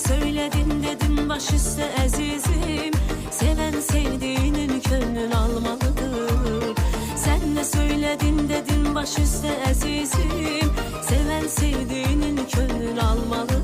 söyledin dedim baş üstte əzizim. Seven sevdiğinin könlün almalıdır. Sen ne söyledin dedin baş üstte əzizim. Seven sevdiğinin könlün almalıdır.